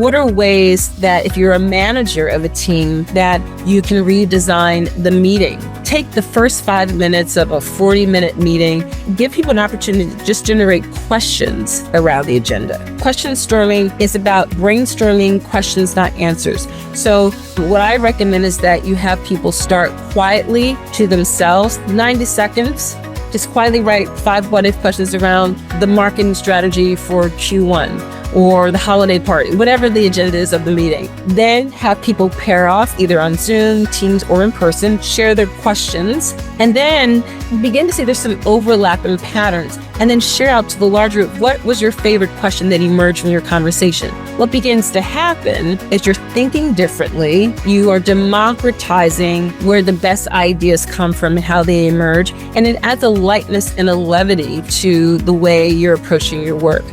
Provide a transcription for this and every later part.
what are ways that if you're a manager of a team that you can redesign the meeting? Take the first 5 minutes of a 40-minute meeting, give people an opportunity to just generate questions around the agenda. Question storming is about brainstorming questions, not answers. So what I recommend is that you have people start quietly to themselves, 90 seconds, just quietly write 5 what-if questions around the marketing strategy for Q1 or the holiday party, whatever the agenda is of the meeting. Then have people pair off either on Zoom, Teams, or in person, share their questions, and then begin to see there's some overlap and patterns, and then share out to the larger group, what was your favorite question that emerged from your conversation? What begins to happen is you're thinking differently, you are democratizing where the best ideas come from and how they emerge, and it adds a lightness and a levity to the way you're approaching your work.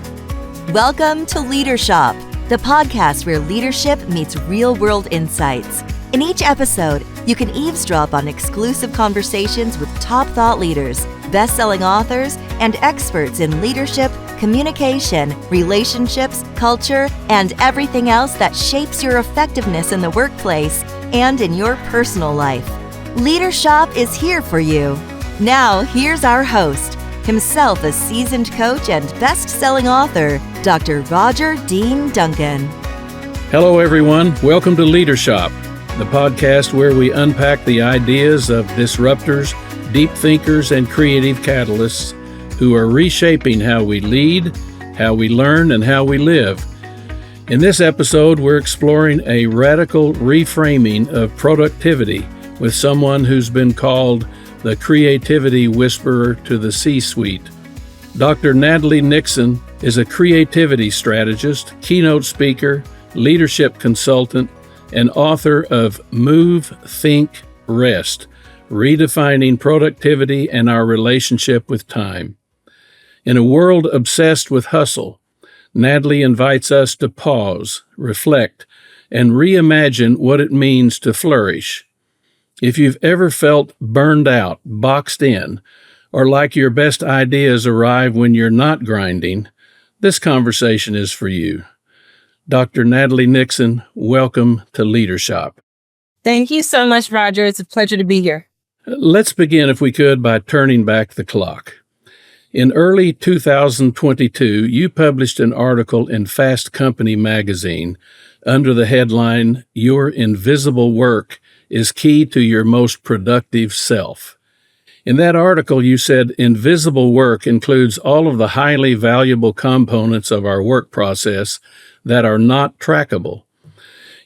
Welcome to Leadership, the podcast where leadership meets real-world insights. In each episode, you can eavesdrop on exclusive conversations with top thought leaders, best-selling authors, and experts in leadership, communication, relationships, culture, and everything else that shapes your effectiveness in the workplace and in your personal life. Leadership is here for you. Now, here's our host, himself a seasoned coach and best-selling author, Dr. Roger Dean Duncan. Hello, everyone. Welcome to Leadership, the podcast where we unpack the ideas of disruptors, deep thinkers, and creative catalysts who are reshaping how we lead, how we learn, and how we live. In this episode, we're exploring a radical reframing of productivity with someone who's been called the creativity whisperer to the C-suite. Dr. Natalie Nixon is a creativity strategist, keynote speaker, leadership consultant, and author of Move, Think, Rest, Redefining Productivity and Our Relationship with Time. In a world obsessed with hustle, Natalie invites us to pause, reflect, and reimagine what it means to flourish. If you've ever felt burned out, boxed in, or like your best ideas arrive when you're not grinding, this conversation is for you. Dr. Natalie Nixon, welcome to Leadership. Thank you so much, Roger. It's a pleasure to be here. Let's begin, if we could, by turning back the clock. In early 2022, you published an article in Fast Company magazine under the headline, Your Invisible Work is Key to Your Most Productive Self. In that article, you said invisible work includes all of the highly valuable components of our work process that are not trackable.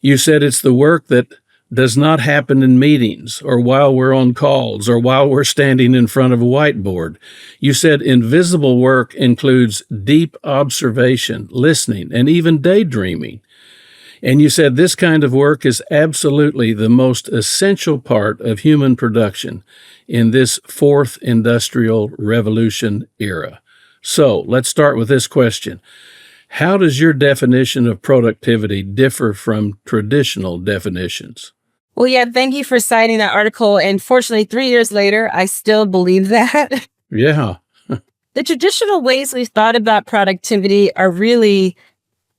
You said it's the work that does not happen in meetings or while we're on calls or while we're standing in front of a whiteboard. You said invisible work includes deep observation, listening, and even daydreaming. And you said this kind of work is absolutely the most essential part of human production in this fourth industrial revolution era. So let's start with this question. How does your definition of productivity differ from traditional definitions? Well, yeah, thank you for citing that article. And fortunately, 3 years later, I still believe that. Yeah. The traditional ways we've thought about productivity are really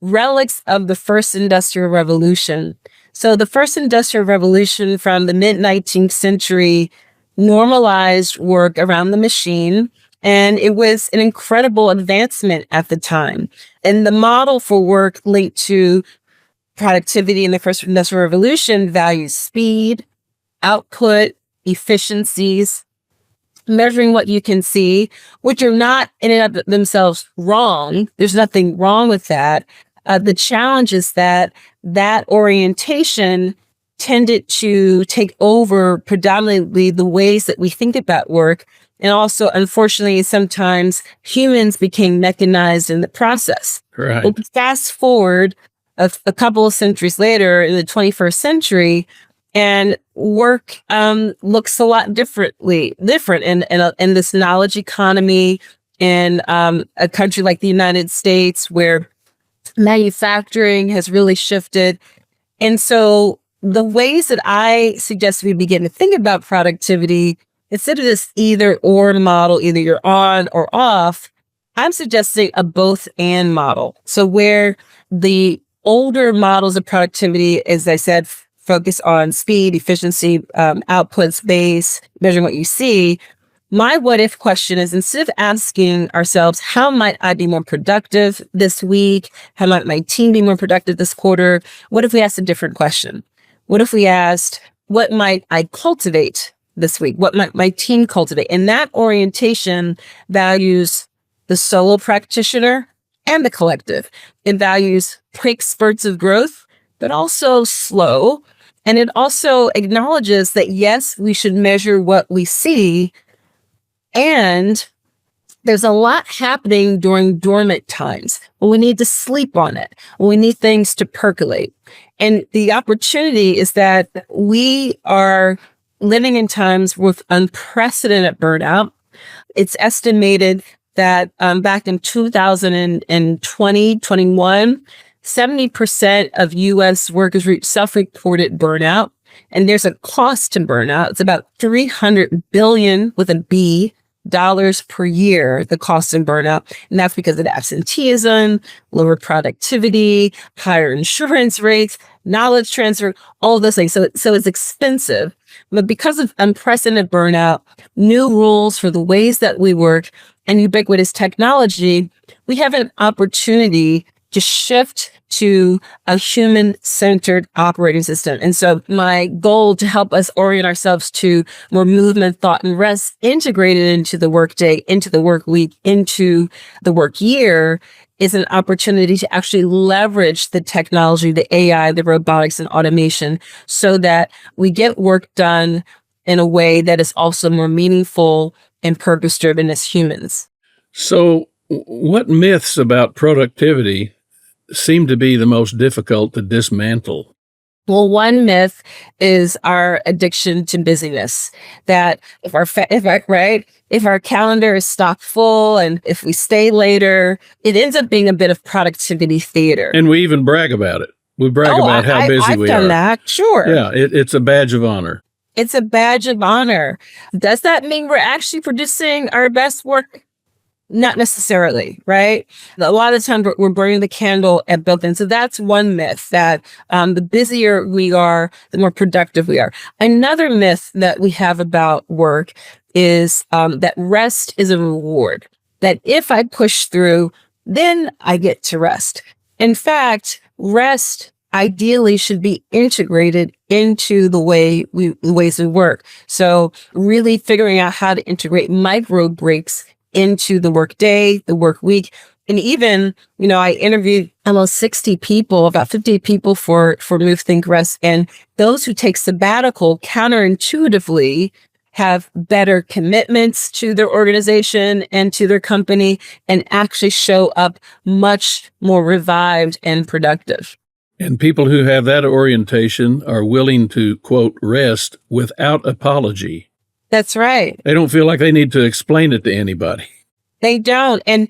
relics of the first industrial revolution. So the first industrial revolution from the mid-19th century normalized work around the machine, and it was an incredible advancement at the time. And the model for work linked to productivity in the first industrial revolution values speed, output, efficiencies, measuring what you can see, which are not in and of themselves wrong. There's nothing wrong with that. The challenge is that orientation tended to take over predominantly the ways that we think about work. And also, unfortunately, sometimes humans became mechanized in the process. Right. Well, fast forward a couple of centuries later in the 21st century, and work looks a lot different in this knowledge economy in a country like the United States, where manufacturing has really shifted. And so the ways that I suggest we begin to think about productivity, instead of this either or model, either you're on or off, I'm suggesting a both and model. So where the older models of productivity, as I said, focus on speed, efficiency, outputs, base, measuring what you see. My what if question is, instead of asking ourselves, how might I be more productive this week? How might my team be more productive this quarter? What if we asked a different question? What if we asked, what might I cultivate this week? What might my team cultivate? And that orientation values the solo practitioner and the collective. It values quick spurts of growth, but also slow. And it also acknowledges that, yes, we should measure what we see. And there's a lot happening during dormant times when we need to sleep on it, when we need things to percolate. And the opportunity is that we are living in times with unprecedented burnout. It's estimated that back in 2020, 21, 70% of U.S. workers reached self-reported burnout. And there's a cost to burnout. It's about $300 billion with a B dollars per year, the cost in burnout. And that's because of absenteeism, lower productivity, higher insurance rates, knowledge transfer, all those things. So it's expensive. But because of unprecedented burnout, new rules for the ways that we work, and ubiquitous technology, we have an opportunity to shift to a human-centered operating system. And so my goal to help us orient ourselves to more movement, thought, and rest integrated into the workday, into the work week, into the work year is an opportunity to actually leverage the technology, the AI, the robotics, and automation so that we get work done in a way that is also more meaningful and purpose-driven as humans. So what myths about productivity seem to be the most difficult to dismantle? Well, one myth is our addiction to busyness. That if our calendar is stocked full and if we stay later, it ends up being a bit of productivity theater. And we even brag about it. We brag about how busy we are. I've done that, sure. Yeah, it's a badge of honor. It's a badge of honor. Does that mean we're actually producing our best work? Not necessarily, right? A lot of the time we're burning the candle at both ends. So that's one myth, that the busier we are, the more productive we are. Another myth that we have about work is that rest is a reward, that if I push through, then I get to rest. In fact, rest ideally should be integrated into the ways we work. So really figuring out how to integrate micro breaks into the work day, the work week. And even, I interviewed almost 60 people, about 50 people for Move, Think, Rest. And those who take sabbatical counterintuitively have better commitments to their organization and to their company and actually show up much more revived and productive. And people who have that orientation are willing to, quote, rest without apology. That's right. They don't feel like they need to explain it to anybody. They don't. And,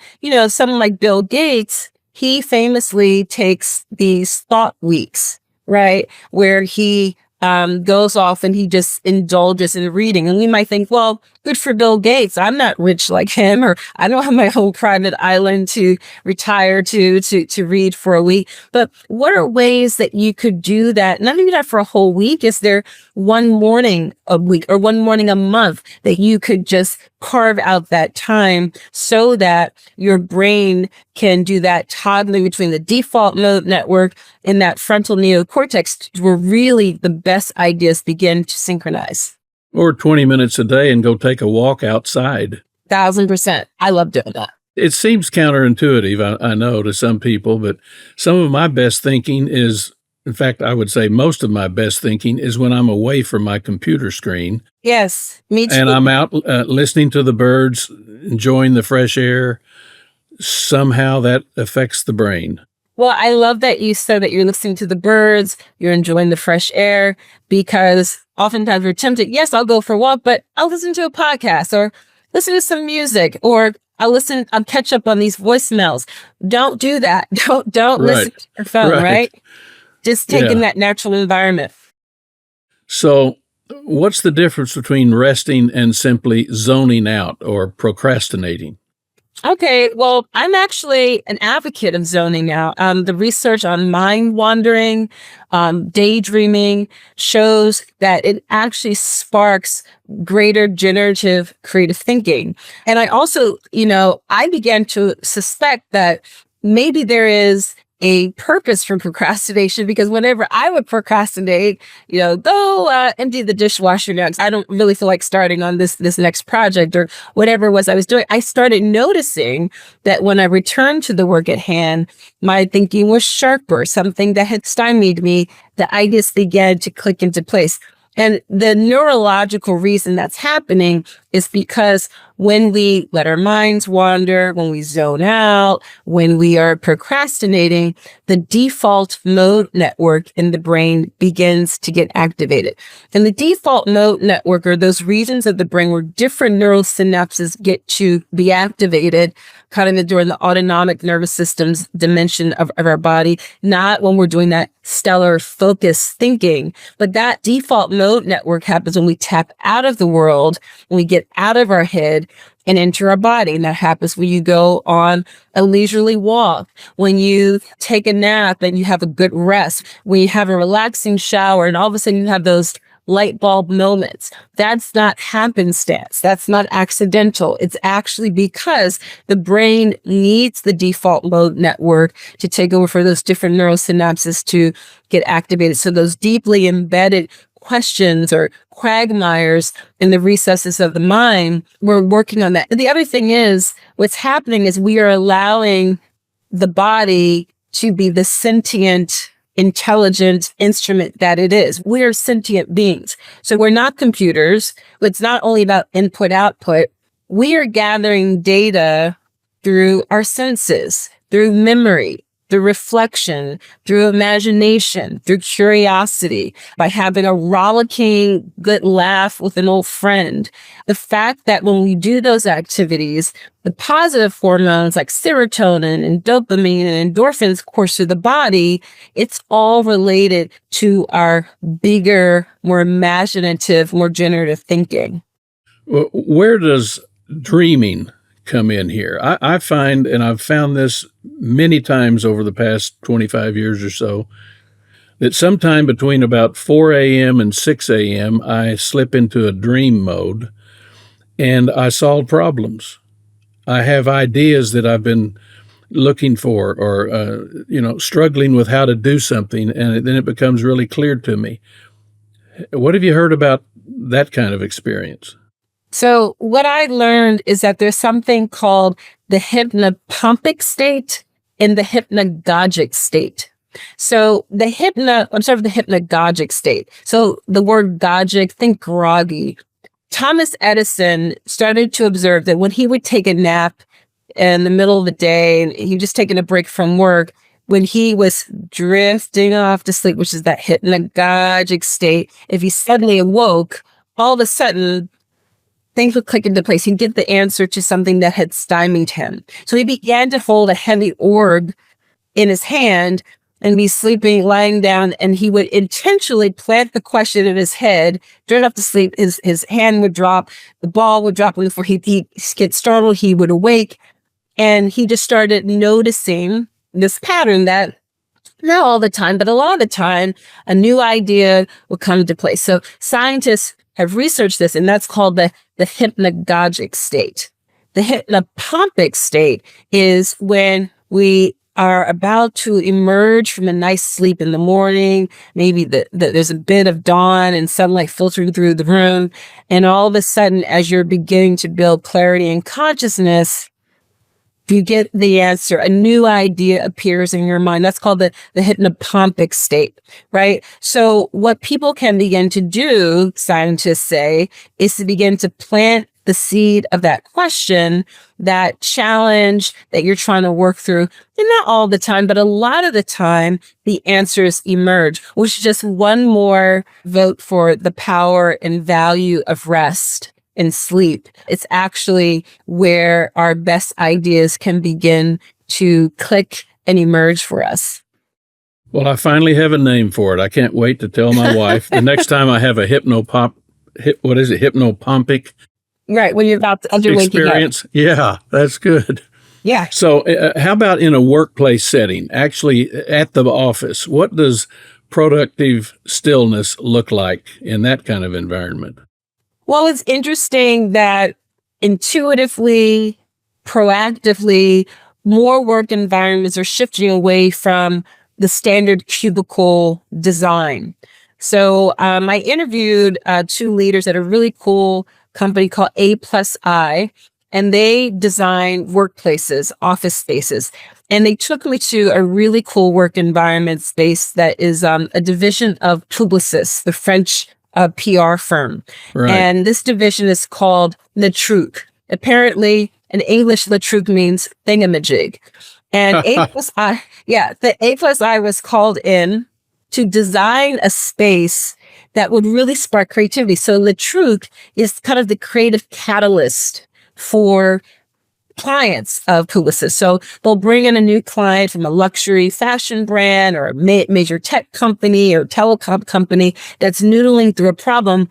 someone like Bill Gates, he famously takes these thought weeks, right? Where he goes off and he just indulges in reading. And we might think, well, good for Bill Gates. I'm not rich like him, or I don't have my whole private island to retire to read for a week. But what are ways that you could do that? Not even that for a whole week. Is there one morning a week or one morning a month that you could just carve out that time so that your brain can do that toggling between the default mode network and that frontal neocortex, where really the best ideas begin to synchronize? Or 20 minutes a day and go take a walk outside. 1,000%. I love doing that. It seems counterintuitive, I know, to some people, but some of my best thinking is, in fact, I would say most of my best thinking is when I'm away from my computer screen. Yes, me too. And I'm out listening to the birds, enjoying the fresh air. Somehow that affects the brain. Well, I love that you said that you're listening to the birds, you're enjoying the fresh air, because oftentimes we're tempted, yes, I'll go for a walk, but I'll listen to a podcast or listen to some music, or I'll catch up on these voicemails. Don't do that. Don't listen to your phone, right? Just take in that natural environment. So what's the difference between resting and simply zoning out or procrastinating? Okay, well, I'm actually an advocate of zoning now. The research on mind wandering, daydreaming shows that it actually sparks greater generative creative thinking. And I also, I began to suspect that maybe there is a purpose for procrastination, because whenever I would procrastinate, go empty the dishwasher now, 'cause I don't really feel like starting on this next project or whatever it was I was doing. I started noticing that when I returned to the work at hand, my thinking was sharper. Something that had stymied me, the ideas began to click into place. And the neurological reason that's happening is because when we let our minds wander, when we zone out, when we are procrastinating, the default mode network in the brain begins to get activated. And the default mode network are those regions of the brain where different neural synapses get to be activated, kind of during the autonomic nervous system's dimension of our body, not when we're doing that stellar focus thinking. But that default mode network happens when we tap out of the world, when we get out of our head and enter our body. And that happens when you go on a leisurely walk, when you take a nap and you have a good rest, when you have a relaxing shower, and all of a sudden you have those light bulb moments. That's not happenstance. That's not accidental. It's actually because the brain needs the default mode network to take over for those different neural synapses to get activated. So those deeply embedded questions or quagmires in the recesses of the mind, we're working on that. And the other thing is, what's happening is we are allowing the body to be the sentient, intelligent instrument that it is. We are sentient beings. So we're not computers. It's not only about input, output. We are gathering data through our senses, through memory, through reflection, through imagination, through curiosity, by having a rollicking good laugh with an old friend. The fact that when we do those activities, the positive hormones like serotonin and dopamine and endorphins course through the body, it's all related to our bigger, more imaginative, more generative thinking. Well, where does dreaming come in here? I find, and I've found this many times over the past 25 years or so, that sometime between about 4 a.m. and 6 a.m., I slip into a dream mode and I solve problems. I have ideas that I've been looking for or, struggling with how to do something, and then it becomes really clear to me. What have you heard about that kind of experience? So what I learned is that there's something called the hypnopompic state and the hypnagogic state. So the hypnagogic state. So the word gogic, think groggy. Thomas Edison started to observe that when he would take a nap in the middle of the day, and he was just taking a break from work, when he was drifting off to sleep, which is that hypnagogic state, if he suddenly awoke, all of a sudden, things would click into place. He'd get the answer to something that had stymied him. So he began to hold a heavy orb in his hand and be sleeping, lying down, and he would intentionally plant the question in his head, drift off to sleep. His hand would drop, the ball would drop, and before he'd get startled, he would awake. And he just started noticing this pattern that not all the time, but a lot of the time, a new idea would come into place. So scientists have researched this, and that's called the hypnagogic state. The hypnopompic state is when we are about to emerge from a nice sleep in the morning. Maybe there's a bit of dawn and sunlight filtering through the room. And all of a sudden, as you're beginning to build clarity and consciousness, you get the answer. A new idea appears in your mind. That's called the hypnopompic state, right? So what people can begin to do, scientists say, is to begin to plant the seed of that question, that challenge that you're trying to work through. And not all the time, but a lot of the time, the answers emerge, which is just one more vote for the power and value of rest and sleep. It's actually where our best ideas can begin to click and emerge for us. Well, I finally have a name for it. I can't wait to tell my wife the next time I have a hypnopompic Right. When you're about to under waking up. experience. Yeah, that's good. Yeah. So how about in a workplace setting, actually at the office? What does productive stillness look like in that kind of environment? Well, it's interesting that intuitively, proactively, more work environments are shifting away from the standard cubicle design. So I interviewed two leaders at a really cool company called A+I, and they design workplaces, office spaces. And they took me to a really cool work environment space that is a division of Publicis, the French PR firm. Right. And this division is called Le Truc. Apparently, in English, Le Truc means thingamajig. And the A+I was called in to design a space that would really spark creativity. So Le Truc is kind of the creative catalyst for clients of Publicis. So they'll bring in a new client from a luxury fashion brand or a major tech company or telecom company that's noodling through a problem.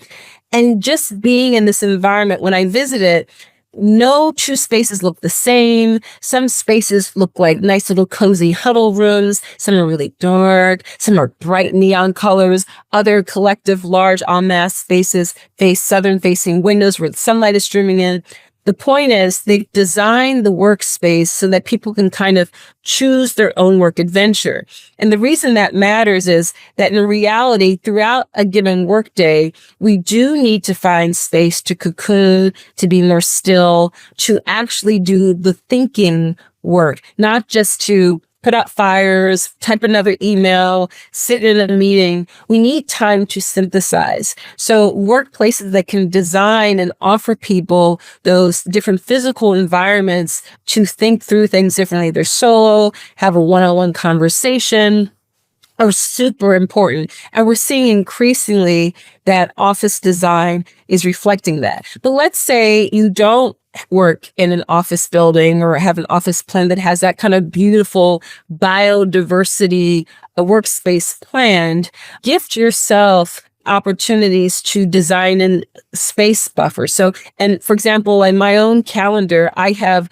And just being in this environment, when I visited, no two spaces look the same. Some spaces look like nice little cozy huddle rooms. Some are really dark. Some are bright neon colors. Other collective large en masse spaces face southern facing windows where the sunlight is streaming in. The point is they design the workspace so that people can kind of choose their own work adventure. And the reason that matters is that in reality, throughout a given workday, we do need to find space to cocoon, to be more still, to actually do the thinking work, not just to put out fires, type another email, sit in a meeting. We need time to synthesize. So workplaces that can design and offer people those different physical environments to think through things differently. They're solo, have a one-on-one conversation, are super important. And we're seeing increasingly that office design is reflecting that. But let's say you don't work in an office building or have an office plan that has that kind of beautiful biodiversity workspace planned. Gift yourself opportunities to design in space buffers. So, and for example, in my own calendar, I have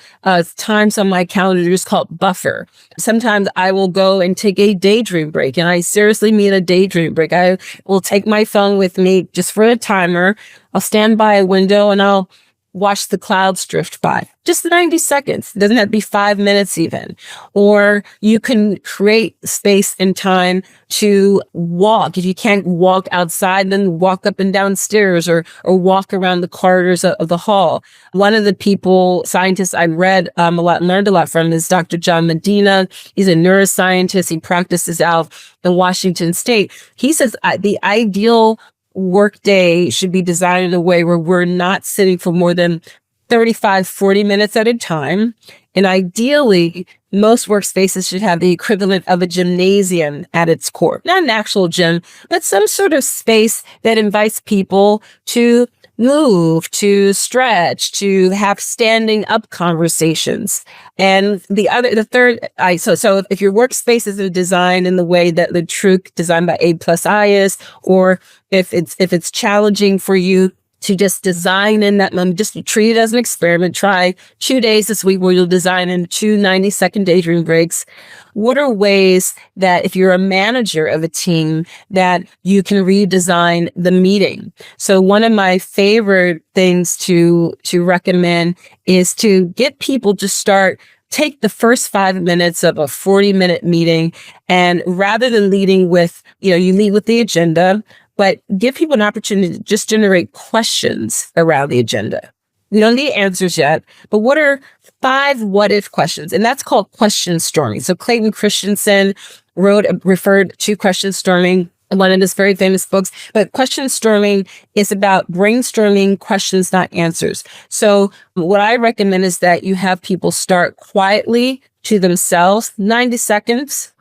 times on my calendar just called buffer. Sometimes I will go and take a daydream break, and I seriously mean a daydream break. I will take my phone with me just for a timer. I'll stand by a window and I'll watch the clouds drift by. Just 90 seconds. It doesn't have to be 5 minutes even. Or you can create space and time to walk. If you can't walk outside, then walk up and down stairs or walk around the corridors of the hall. One of the scientists I read a lot and learned a lot from is Dr. John Medina. He's a neuroscientist. He practices out in Washington State. He says the ideal workday should be designed in a way where we're not sitting for more than 35, 40 minutes at a time. And ideally, most workspaces should have the equivalent of a gymnasium at its core. Not an actual gym, but some sort of space that invites people to move, to stretch, to have standing up conversations. And the third, so if your workspace is designed in the way that the Truc designed by A+I is, or if it's challenging for you to just design in that moment, just treat it as an experiment. Try 2 days this week where you'll design in 2 90-second daydream breaks. What are ways that if you're a manager of a team that you can redesign the meeting? So one of my favorite things to recommend is to get people to take the first 5 minutes of a 40-minute meeting, and rather than leading with, you lead with the agenda, but give people an opportunity to just generate questions around the agenda. We don't need answers yet, but what are 5 what-if questions? And that's called question storming. So Clayton Christensen referred to question storming in one of his very famous books. But question storming is about brainstorming questions, not answers. So what I recommend is that you have people start quietly to themselves, 90 seconds,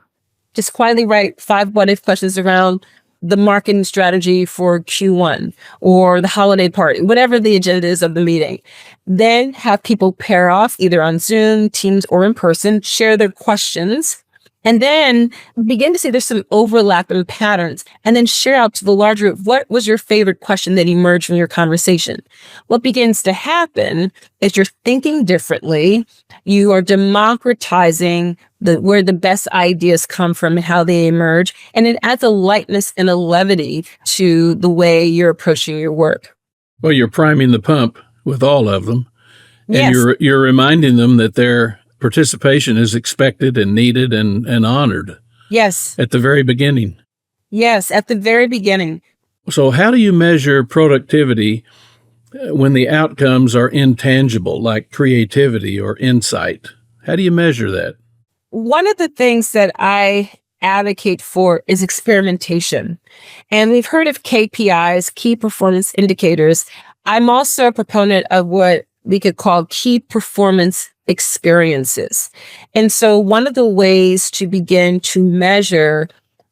just quietly write 5 what-if questions around the marketing strategy for Q1 or the holiday party, whatever the agenda is of the meeting. Then have people pair off either on Zoom, Teams, or in person, share their questions, And then begin to see there's some overlap in patterns, and then share out to the larger group, what was your favorite question that emerged from your conversation? What begins to happen is you're thinking differently. You are democratizing where the best ideas come from and how they emerge. And it adds a lightness and a levity to the way you're approaching your work. Well, you're priming the pump with all of them. And Yes. you're reminding them that their participation is expected and needed and honored Yes. at the very beginning. Yes. At the very beginning. So how do you measure productivity when the outcomes are intangible, like creativity or insight? How do you measure that? One of the things that I advocate for is experimentation. And we've heard of KPIs, key performance indicators. I'm also a proponent of what we could call key performance experiences. And so one of the ways to begin to measure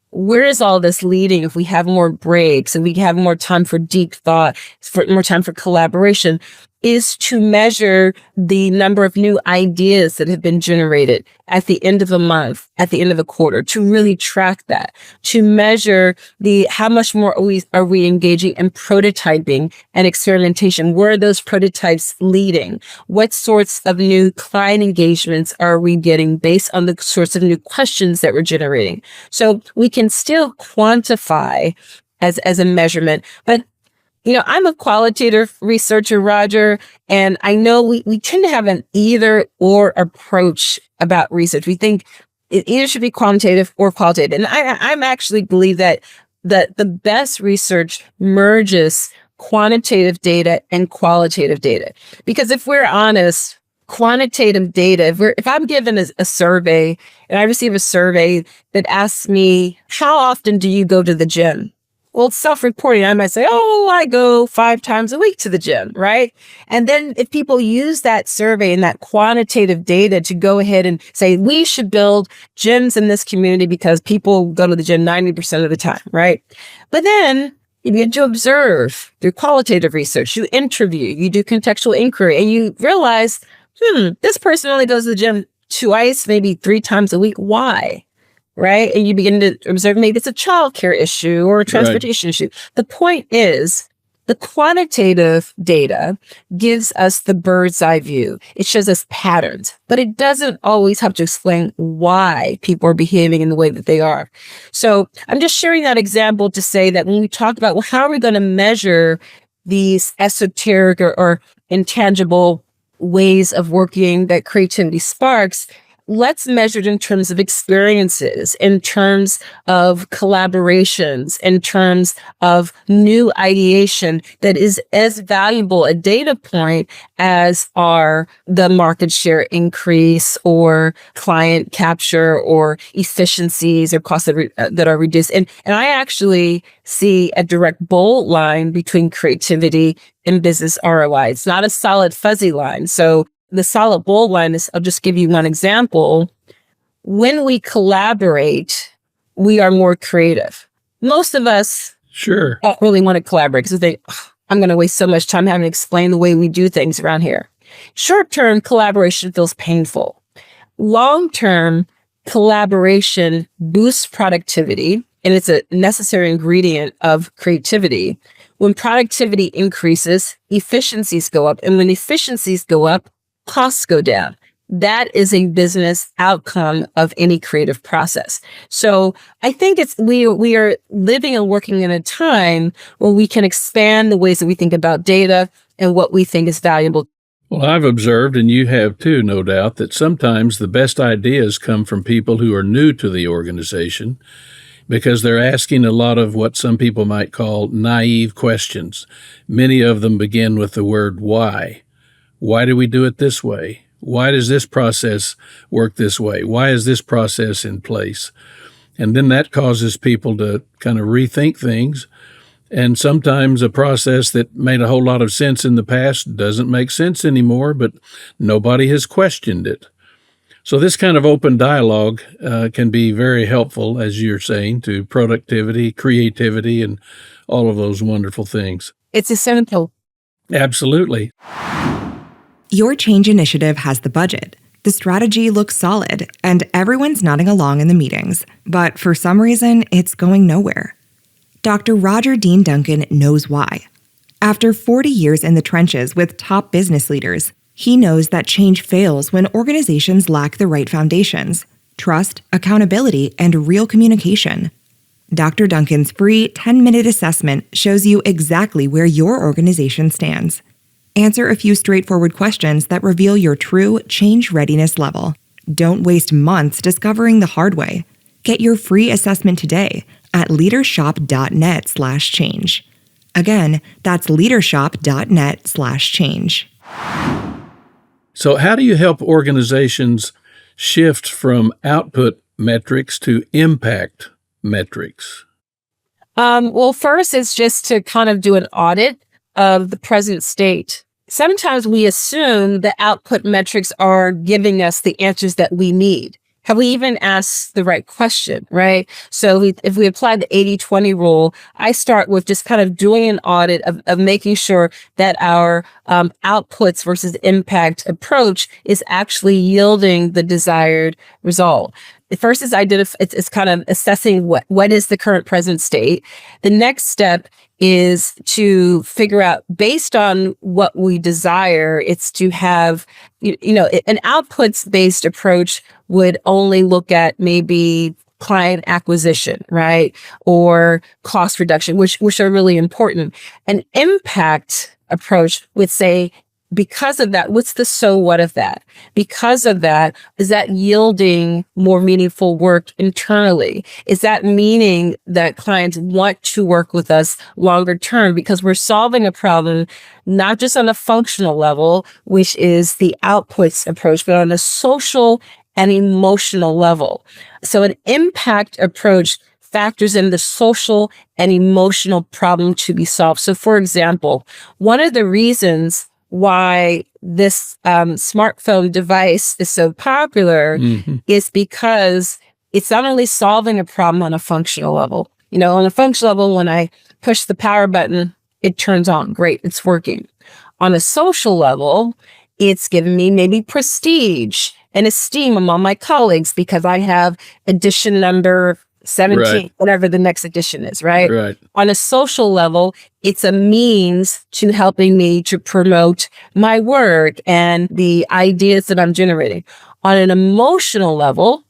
where is all this leading if we have more breaks and we have more time for deep thought, for more time for collaboration, is to measure the number of new ideas that have been generated at the end of a month, at the end of a quarter, to really track that, to measure how much more are we engaging in prototyping and experimentation. Where are those prototypes leading? What sorts of new client engagements are we getting based on the sorts of new questions that we're generating? So we can still quantify as a measurement, but I'm a qualitative researcher, Roger, and I know we tend to have an either or approach about research. We think it either should be quantitative or qualitative. And I'm actually believe that the best research merges quantitative data and qualitative data. Because if we're honest, quantitative data, if I'm given a survey and I receive a survey that asks me, how often do you go to the gym? Well, it's self-reporting. I might say, I go 5 times a week to the gym, right? And then if people use that survey and that quantitative data to go ahead and say, we should build gyms in this community because people go to the gym 90% of the time, right? But then you begin to observe through qualitative research, you interview, you do contextual inquiry, and you realize, this person only goes to the gym twice, maybe 3 times a week. Why? Right? And you begin to observe maybe it's a childcare issue or a transportation issue. The point is, the quantitative data gives us the bird's eye view. It shows us patterns, but it doesn't always have to explain why people are behaving in the way that they are. So I'm just sharing that example to say that when we talk about, how are we going to measure these esoteric or intangible ways of working that creativity sparks, let's measure it in terms of experiences, in terms of collaborations, in terms of new ideation that is as valuable a data point as are the market share increase or client capture or efficiencies or costs that are reduced. And I actually see a direct bold line between creativity and business ROI. It's not a solid fuzzy line. So the solid bold line is, I'll just give you one example. When we collaborate, we are more creative. Most of us don't really want to collaborate because they think, I'm going to waste so much time having to explain the way we do things around here. Short-term collaboration feels painful. Long-term collaboration boosts productivity, and it's a necessary ingredient of creativity. When productivity increases, efficiencies go up. And when efficiencies go up, costs go down. That is a business outcome of any creative process. So I think we are living and working in a time where we can expand the ways that we think about data and what we think is valuable. Well, I've observed, and you have too, no doubt, that sometimes the best ideas come from people who are new to the organization because they're asking a lot of what some people might call naive questions. Many of them begin with the word why. Why do we do it this way? Why does this process work this way? Why is this process in place? And then that causes people to kind of rethink things. And sometimes a process that made a whole lot of sense in the past doesn't make sense anymore, but nobody has questioned it. So this kind of open dialogue can be very helpful, as you're saying, to productivity, creativity, and all of those wonderful things. It's essential. Absolutely. Your change initiative has the budget. The strategy looks solid, and everyone's nodding along in the meetings, but for some reason, it's going nowhere. Dr. Roger Dean Duncan knows why. After 40 years in the trenches with top business leaders, he knows that change fails when organizations lack the right foundations: trust, accountability, and real communication. Dr. Duncan's free 10-minute assessment shows you exactly where your organization stands. Answer a few straightforward questions that reveal your true change readiness level. Don't waste months discovering the hard way. Get your free assessment today at leadershop.net/change. Again, that's leadershop.net/change. So, how do you help organizations shift from output metrics to impact metrics? Well, first, it's just to kind of do an audit of the present state. Sometimes we assume the output metrics are giving us the answers that we need. Have we even asked the right question, right? So if we apply the 80-20 rule, I start with just kind of doing an audit of making sure that our outputs versus impact approach is actually yielding the desired result. The first is it's kind of assessing what is the current present state. The next step is to figure out, based on what we desire, it's to have, an outputs-based approach would only look at maybe client acquisition, right? Or cost reduction, which are really important. An impact approach would say, because of that, what's the so what of that? Because of that, is that yielding more meaningful work internally? Is that meaning that clients want to work with us longer term because we're solving a problem, not just on a functional level, which is the outputs approach, but on a social and emotional level. So an impact approach factors in the social and emotional problem to be solved. So for example, one of the reasons why this smartphone device is so popular is because it's not only solving a problem on a functional level. On a functional level, when I push the power button, it turns on. Great, it's working. On a social level, it's giving me maybe prestige and esteem among my colleagues because I have edition number 17, right, whatever the next edition is, right? Right. On a social level, it's a means to helping me to promote my work and the ideas that I'm generating. On an emotional level,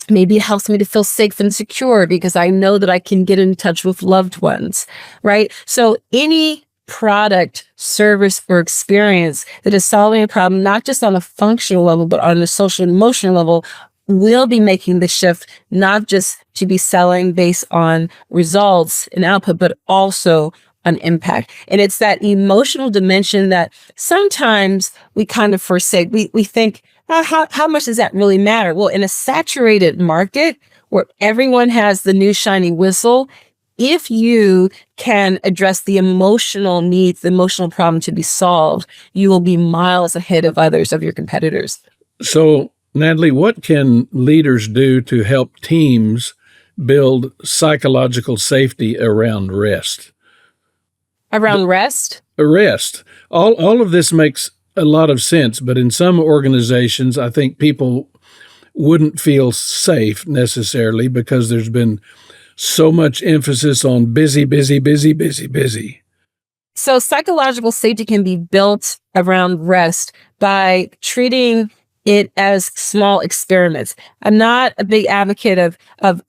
maybe it helps me to feel safe and secure because I know that I can get in touch with loved ones, right? So any product, service, or experience that is solving a problem, not just on a functional level, but on a social and emotional level, will be making the shift, not just to be selling based on results and output, but also on impact. And it's that emotional dimension that sometimes we kind of forsake. We think, how much does that really matter? Well, in a saturated market where everyone has the new shiny whistle, if you can address the emotional needs, the emotional problem to be solved, you will be miles ahead of others, of your competitors. So, Natalie, what can leaders do to help teams build psychological safety around rest? Around rest? Rest. All of this makes a lot of sense, but in some organizations, I think people wouldn't feel safe necessarily because there's been so much emphasis on busy. So psychological safety can be built around rest by treating it as small experiments. I'm not a big advocate of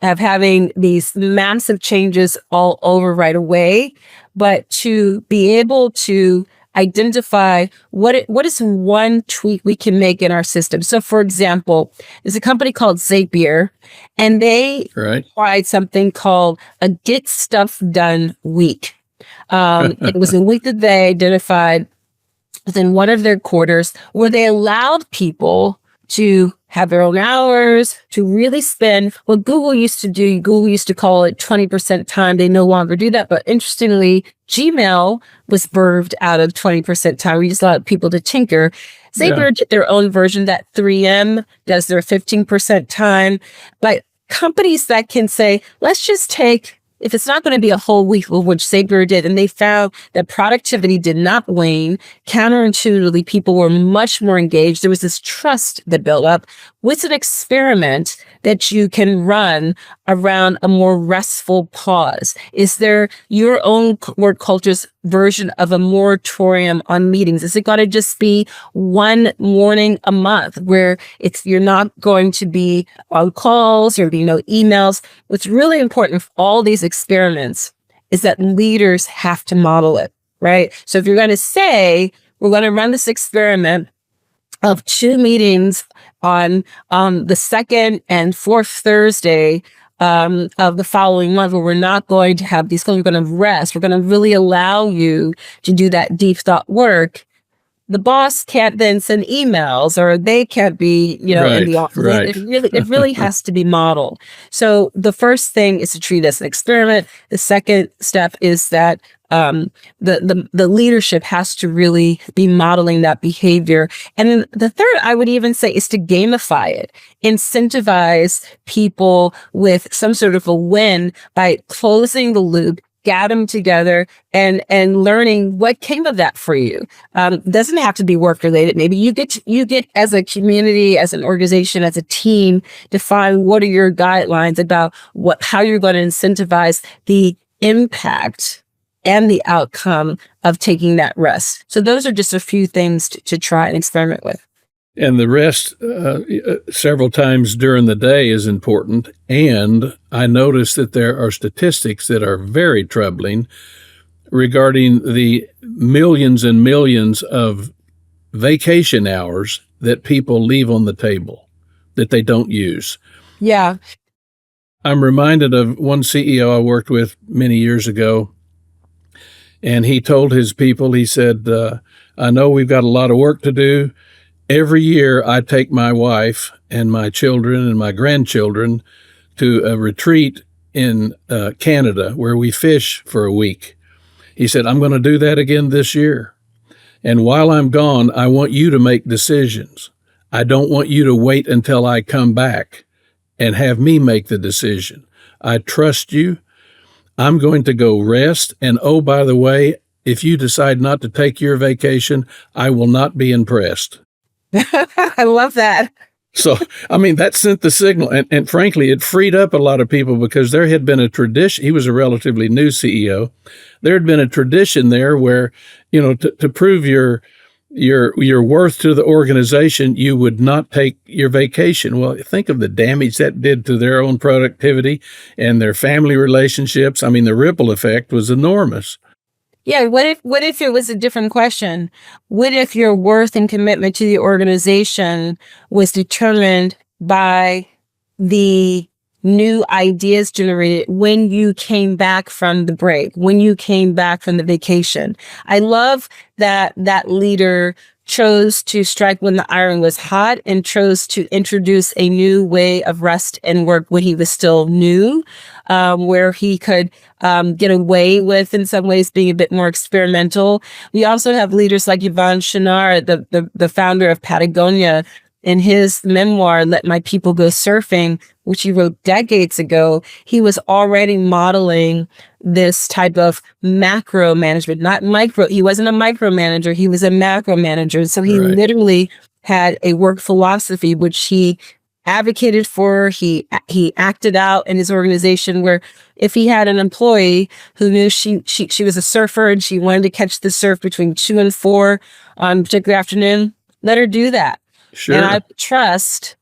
having these massive changes all over right away, but to be able to identify what is one tweak we can make in our system. So for example, there's a company called Zapier, and they tried something called a Get Stuff Done week. It was a week that they identified within one of their quarters where they allowed people to have their own hours, to really spend what Google used to do. Google used to call it 20% time. They no longer do that. But interestingly, Gmail was birthed out of 20% time. We just allowed people to tinker. Zapier did their own version, that 3M does their 15% time. But companies that can say, let's just take if it's not going to be a whole week, which Sabre did, and they found that productivity did not wane, counterintuitively, people were much more engaged. There was this trust that built up. What's an experiment that you can run around a more restful pause? Is there your own work culture's version of a moratorium on meetings? Is it going to just be one morning a month where you're not going to be on calls, there'll be no emails? What's really important for all these experiments is that leaders have to model it, right? So if you're going to say, we're going to run this experiment of 2 meetings on the second and fourth Thursday of the following month, where we're not going to have these calls, we're going to rest. We're going to really allow you to do that deep thought work. The boss can't then send emails, or they can't be, in the office. Right. It really has to be modeled. So the first thing is to treat it as an experiment. The second step is that the leadership has to really be modeling that behavior. And then the third, I would even say, is to gamify it. Incentivize people with some sort of a win by closing the loop, get them together and learning what came of that for you. Doesn't have to be work related. Maybe you get as a community, as an organization, as a team, define what are your guidelines about how you're going to incentivize the impact and the outcome of taking that rest. So those are just a few things to try and experiment with. And the rest several times during the day is important. And I noticed that there are statistics that are very troubling regarding the millions and millions of vacation hours that people leave on the table that they don't use. Yeah. I'm reminded of one CEO I worked with many years ago, and he told his people, he said, I know we've got a lot of work to do. Every year I take my wife and my children and my grandchildren to a retreat in Canada where we fish for a week. He said, I'm going to do that again this year. And while I'm gone, I want you to make decisions. I don't want you to wait until I come back and have me make the decision. I trust you. I'm going to go rest. And oh, by the way, if you decide not to take your vacation, I will not be impressed. I love that. So, I mean, that sent the signal. And frankly, it freed up a lot of people because there had been a tradition. He was a relatively new CEO. There had been a tradition there where, to prove your worth to the organization, you would not take your vacation. Well, think of the damage that did to their own productivity and their family relationships. I mean, the ripple effect was enormous. Yeah. What if it was a different question? What if your worth and commitment to the organization was determined by the new ideas generated when you came back from the break, when you came back from the vacation? I love that leader chose to strike when the iron was hot and chose to introduce a new way of rest and work when he was still new, where he could get away with, in some ways, being a bit more experimental. We also have leaders like Yvon Chouinard, the founder of Patagonia. In his memoir, Let My People Go Surfing, which he wrote decades ago, he was already modeling this type of macro management, not micro. He wasn't a micromanager. He was a macro manager. So he literally had a work philosophy, which he advocated for. He acted out in his organization, where if he had an employee who knew she was a surfer and she wanted to catch the surf between 2 and 4 on a particular afternoon, let her do that. Sure. And I trust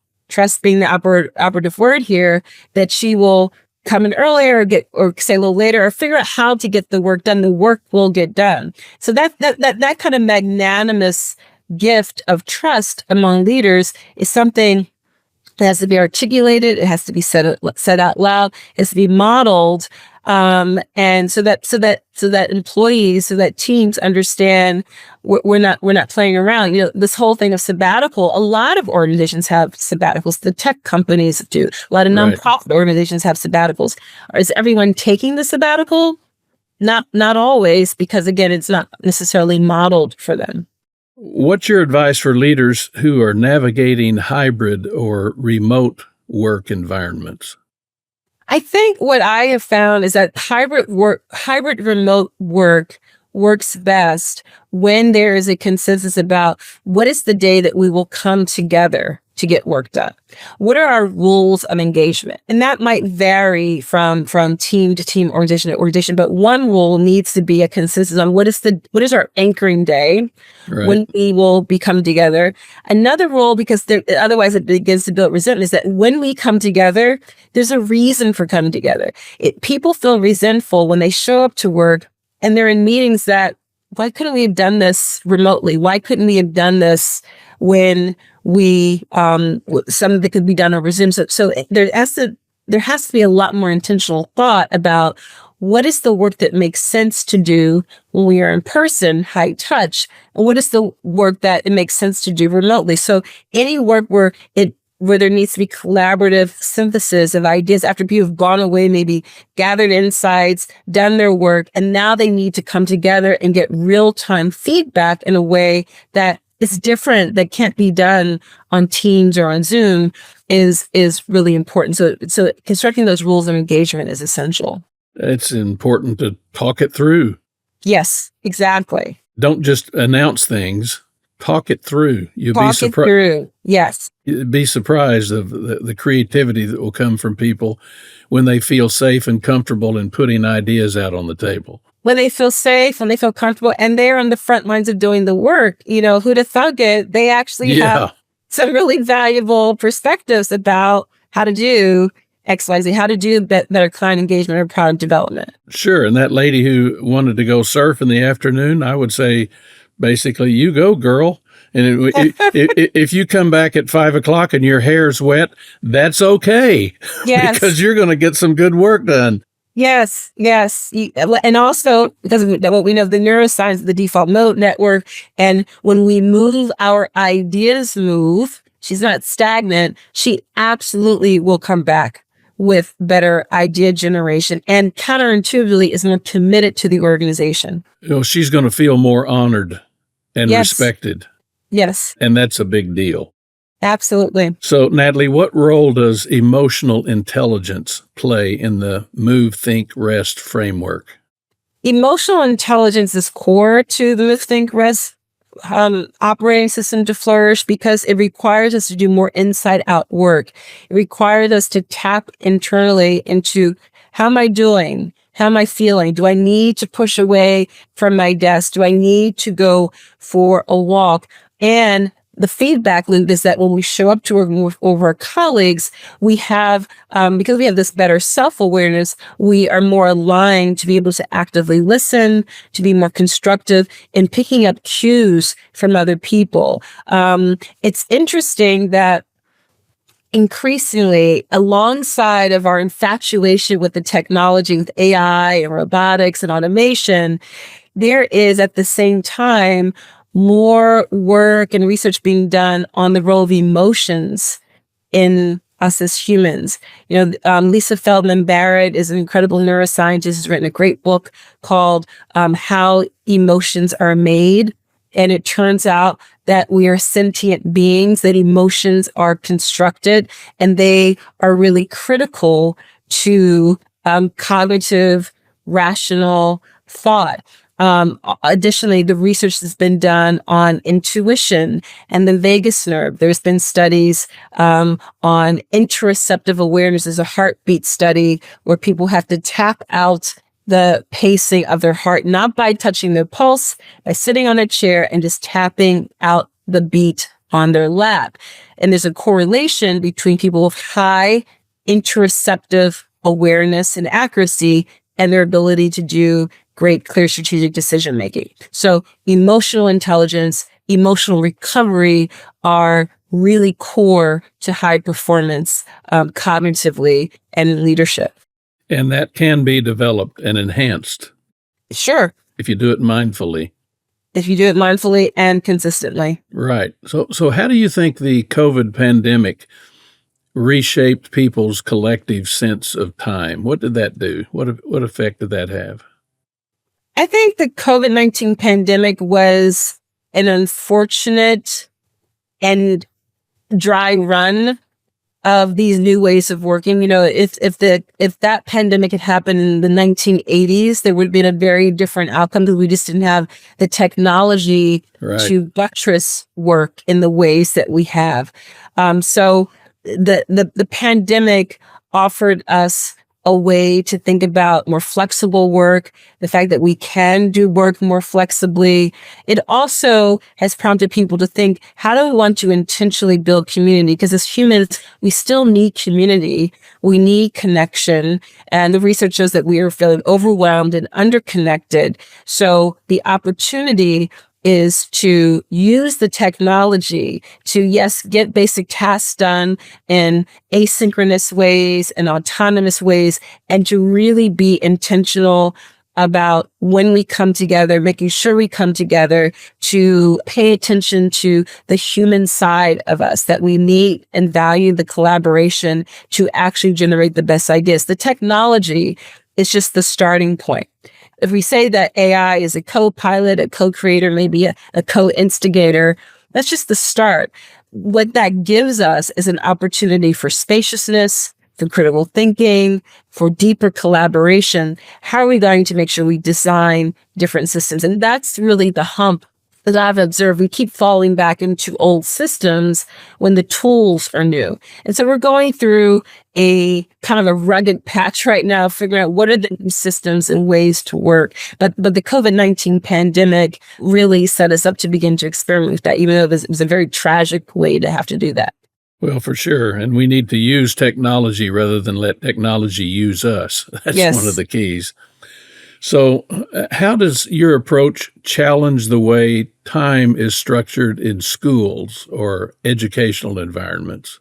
being the operative word here, that she will come in earlier or say a little later, or figure out how to get the work done. The work will get done. So that kind of magnanimous gift of trust among leaders is something that has to be articulated. It has to be said out loud. It has to be modeled. And so that employees, so that teams understand we're not playing around. This whole thing of sabbatical, a lot of organizations have sabbaticals. The tech companies do. A lot of nonprofit organizations have sabbaticals. Is everyone taking the sabbatical? Not always, because again, it's not necessarily modeled for them. What's your advice for leaders who are navigating hybrid or remote work environments? I think what I have found is that hybrid remote work works best when there is a consensus about what is the day that we will come together to get work done. What are our rules of engagement? And that might vary from team to team, organization to organization, but one rule needs to be a consensus on what is our anchoring day when we will be coming together. Another rule, because otherwise it begins to build resentment, is that when we come together, there's a reason for coming together. People feel resentful when they show up to work and they're in meetings that, why couldn't we have done this remotely? Why couldn't we have done this when we, something that could be done over Zoom? So there has to be a lot more intentional thought about what is the work that makes sense to do when we are in person, high touch, and what is the work that it makes sense to do remotely. So any work where there needs to be collaborative synthesis of ideas after people have gone away, maybe gathered insights, done their work, and now they need to come together and get real-time feedback in a way that is different, that can't be done on Teams or on Zoom is really important. So constructing those rules of engagement is essential. It's important to talk it through. Yes, exactly. Don't just announce things. Talk it through. Talk it through. Yes. You'd be surprised of the creativity that will come from people when they feel safe and comfortable in putting ideas out on the table. When they feel safe, when they feel comfortable, and they're on the front lines of doing the work, who'd have thought it? They actually have some really valuable perspectives about how to do XYZ, how to do better client engagement or product development. Sure. And that lady who wanted to go surf in the afternoon, I would say, basically, you go, girl. And if you come back at 5:00 and your hair's wet, that's okay. Yes. Because you're going to get some good work done. Yes. And also, because of what we know, the neuroscience, the default mode network, and when we move, our ideas move. She's not stagnant. She absolutely will come back with better idea generation, and counterintuitively is more committed to the organization. She's going to feel more honored and respected. Yes. And that's a big deal. Absolutely. So, Natalie, what role does emotional intelligence play in the move, think, rest framework? Emotional intelligence is core to the move, think, rest operating system to flourish because it requires us to do more inside out work. It requires us to tap internally into, how am I doing? How am I feeling? Do I need to push away from my desk? Do I need to go for a walk? And the feedback loop is that when we show up to work with our colleagues, we have, because we have this better self-awareness, we are more aligned to be able to actively listen, to be more constructive in picking up cues from other people. It's interesting that increasingly, alongside of our infatuation with the technology, with AI and robotics and automation, there is at the same time more work and research being done on the role of emotions in us as humans. Lisa Feldman Barrett is an incredible neuroscientist, has written a great book called How Emotions Are Made. And it turns out that we are sentient beings, that emotions are constructed, and they are really critical to cognitive, rational thought. Additionally, the research has been done on intuition and the vagus nerve. There's been studies on interoceptive awareness. There's a heartbeat study where people have to tap out the pacing of their heart, not by touching their pulse, by sitting on a chair and just tapping out the beat on their lap. And there's a correlation between people with high interoceptive awareness and accuracy and their ability to do great, clear strategic decision making. So emotional intelligence, emotional recovery are really core to high performance cognitively and in leadership. And that can be developed and enhanced. Sure. If you do it mindfully. If you do it mindfully and consistently. Right. So how do you think the COVID pandemic reshaped people's collective sense of time? What did that do? What effect did that have? I think the COVID-19 pandemic was an unfortunate and dry run of these new ways of working. If that pandemic had happened in the 1980s, there would have been a very different outcome because we just didn't have the technology to buttress work in the ways that we have. So the pandemic offered us a way to think about more flexible work, the fact that we can do work more flexibly. It also has prompted people to think, how do we want to intentionally build community? Because as humans, we still need community. We need connection. And the research shows that we are feeling overwhelmed and underconnected. So the opportunity is to use the technology to, yes, get basic tasks done in asynchronous ways and autonomous ways, and to really be intentional about when we come together, making sure we come together to pay attention to the human side of us, that we need and value the collaboration to actually generate the best ideas. The technology is just the starting point. If we say that AI is a co-pilot, a co-creator, maybe a co-instigator, that's just the start. What that gives us is an opportunity for spaciousness, for critical thinking, for deeper collaboration. How are we going to make sure we design different systems? And that's really the hump that I've observed. We keep falling back into old systems when the tools are new. And so we're going through a kind of a rugged patch right now, figuring out what are the new systems and ways to work. But the COVID-19 pandemic really set us up to begin to experiment with that, even though it was a very tragic way to have to do that. Well, for sure. And we need to use technology rather than let technology use us. That's one of the keys. So how does your approach challenge the way time is structured in schools or educational environments?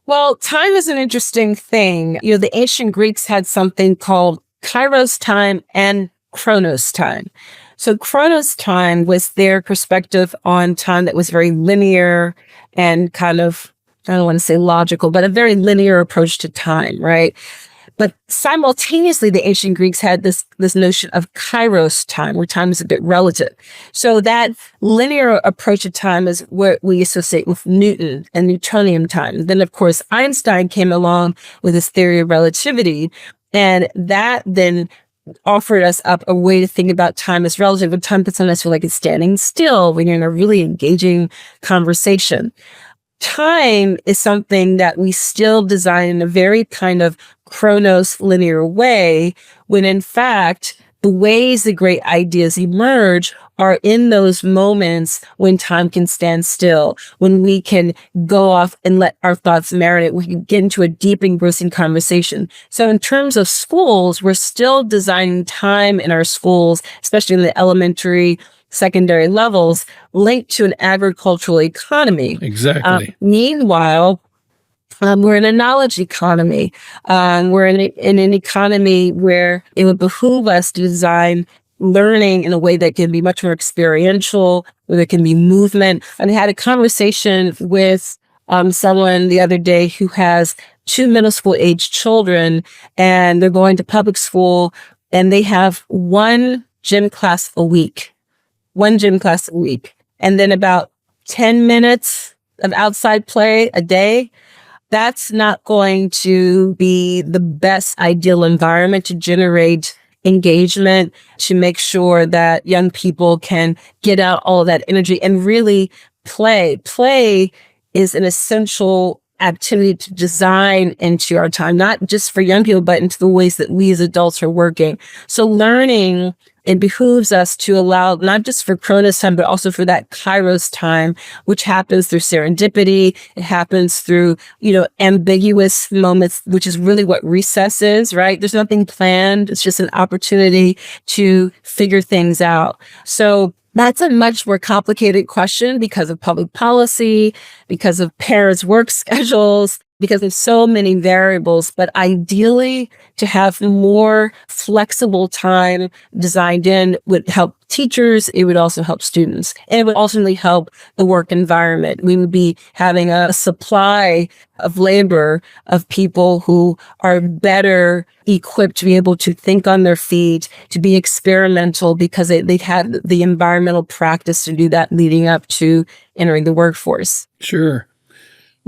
Well, time is an interesting thing. The ancient Greeks had something called kairos time and chronos time. So chronos time was their perspective on time that was very linear and kind of, I don't want to say logical, but a very linear approach to time, right? But simultaneously, the ancient Greeks had this notion of kairos time, where time is a bit relative. So that linear approach to time is what we associate with Newton and Newtonian time. Then, of course, Einstein came along with his theory of relativity, and that then offered us up a way to think about time as relative. But time can sometimes feel like it's standing still when you're in a really engaging conversation. Time is something that we still design in a very kind of chronos linear way, when in fact, the ways the great ideas emerge are in those moments when time can stand still, when we can go off and let our thoughts marinate, we can get into a deep engrossing conversation. So in terms of schools, we're still designing time in our schools, especially in the elementary, secondary levels, linked to an agricultural economy. Exactly. Meanwhile, we're in a knowledge economy. We're in an economy where it would behoove us to design learning in a way that can be much more experiential, where there can be movement. And I had a conversation with someone the other day who has 2 middle school age children, and they're going to public school, and they have one gym class a week. And then about 10 minutes of outside play a day. That's not going to be the best ideal environment to generate engagement, to make sure that young people can get out all of that energy and really play. Play is an essential activity to design into our time, not just for young people, but into the ways that we as adults are working. So learning, it behooves us to allow not just for chronos time, but also for that kairos time, which happens through serendipity. It happens through, ambiguous moments, which is really what recess is, right? There's nothing planned. It's just an opportunity to figure things out. So that's a much more complicated question because of public policy, because of parents' work schedules, because of so many variables. But ideally, to have more flexible time designed in would help teachers. It would also help students. And it would ultimately help the work environment. We would be having a supply of labor of people who are better equipped to be able to think on their feet, to be experimental, because they'd had the environmental practice to do that leading up to entering the workforce. Sure.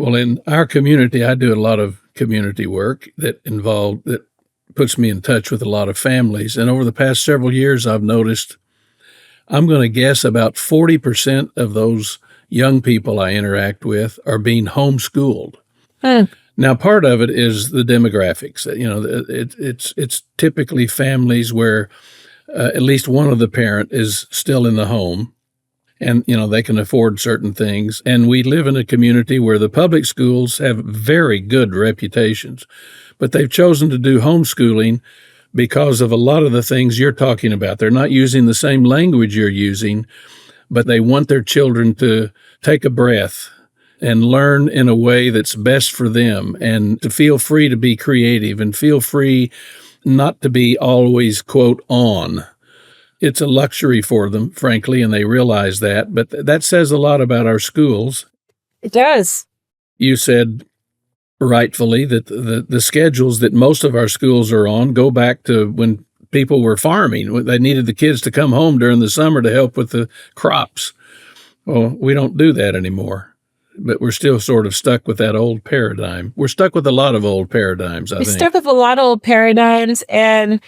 Well, in our community, I do a lot of community work that puts me in touch with a lot of families. And over the past several years, I've noticed, I'm going to guess about 40% of those young people I interact with are being homeschooled. Now, part of it is the demographics. It's typically families where at least one of the parent is still in the home, and they can afford certain things. And we live in a community where the public schools have very good reputations, but they've chosen to do homeschooling because of a lot of the things you're talking about. They're not using the same language you're using, but they want their children to take a breath and learn in a way that's best for them, and to feel free to be creative and feel free not to be always, quote, on. It's a luxury for them, frankly, and they realize that. But that says a lot about our schools. It does. You said rightfully that the schedules that most of our schools are on go back to when people were farming. They needed the kids to come home during the summer to help with the crops. Well, we don't do that anymore. But we're still sort of stuck with that old paradigm. We're stuck with a lot of old paradigms, I think. We're stuck with a lot of old paradigms. And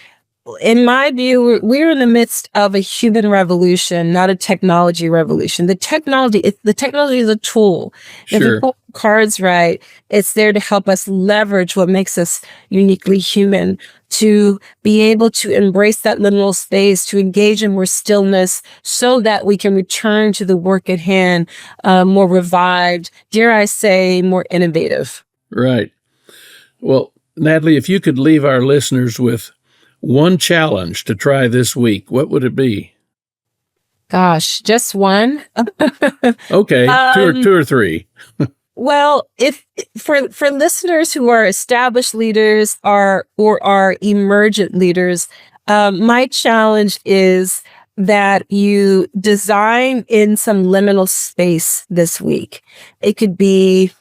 in my view, we're in the midst of a human revolution, not a technology revolution. The technology is a tool. Sure. If you pull cards right, it's there to help us leverage what makes us uniquely human, to be able to embrace that liminal space, to engage in more stillness so that we can return to the work at hand more revived, dare I say, more innovative. Right. Well, Natalie, if you could leave our listeners with one challenge to try this week, what would it be? Gosh, just one? Okay, two or three. Well, if for listeners who are established leaders or are emergent leaders, my challenge is that you design in some liminal space this week. It could be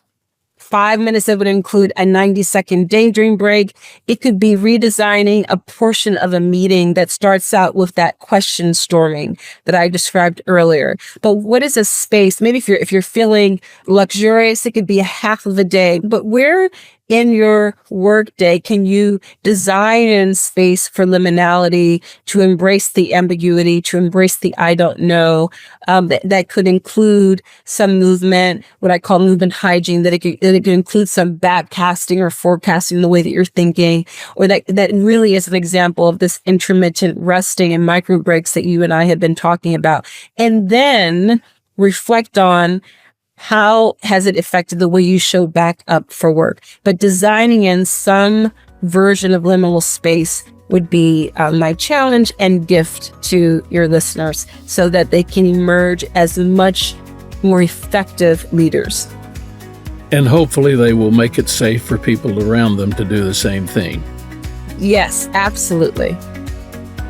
5 minutes that would include a 90-second daydream break. It could be redesigning a portion of a meeting that starts out with that question storming that I described earlier. But what is a space? Maybe if you're feeling luxurious, it could be a half of a day. But where in your work day can you design in space for liminality, to embrace the ambiguity, to embrace the I don't know? That could include some movement, what I call movement hygiene, that it could include some backcasting or forecasting the way that you're thinking, or that really is an example of this intermittent resting and micro breaks that you and I have been talking about. And then reflect on how has it affected the way you show back up for work. But designing in some version of liminal space would be my challenge and gift to your listeners so that they can emerge as much more effective leaders. And hopefully they will make it safe for people around them to do the same thing. Yes, absolutely.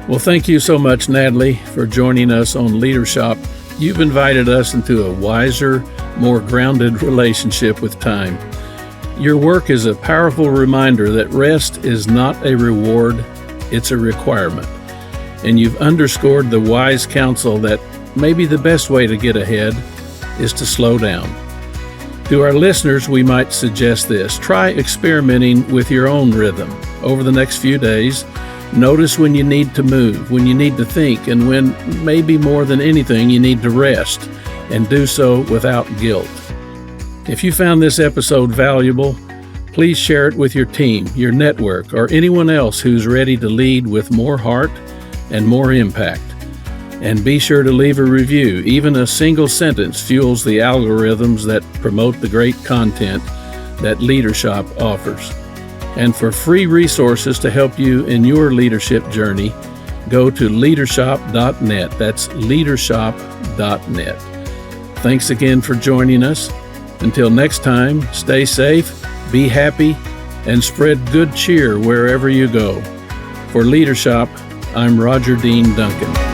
Well, thank you so much, Natalie, for joining us on Leadership. You've invited us into a wiser, more grounded relationship with time. Your work is a powerful reminder that rest is not a reward, it's a requirement. And you've underscored the wise counsel that maybe the best way to get ahead is to slow down. To our listeners, we might suggest this. Try experimenting with your own rhythm. Over the next few days, notice when you need to move, when you need to think, and when, maybe more than anything, you need to rest, and do so without guilt. If you found this episode valuable, please share it with your team, your network, or anyone else who's ready to lead with more heart and more impact. And be sure to leave a review. Even a single sentence fuels the algorithms that promote the great content that Leadership offers. And for free resources to help you in your leadership journey, go to leadership.net. That's leadership.net. Thanks again for joining us. Until next time, stay safe, be happy, and spread good cheer wherever you go. For Leadership, I'm Roger Dean Duncan.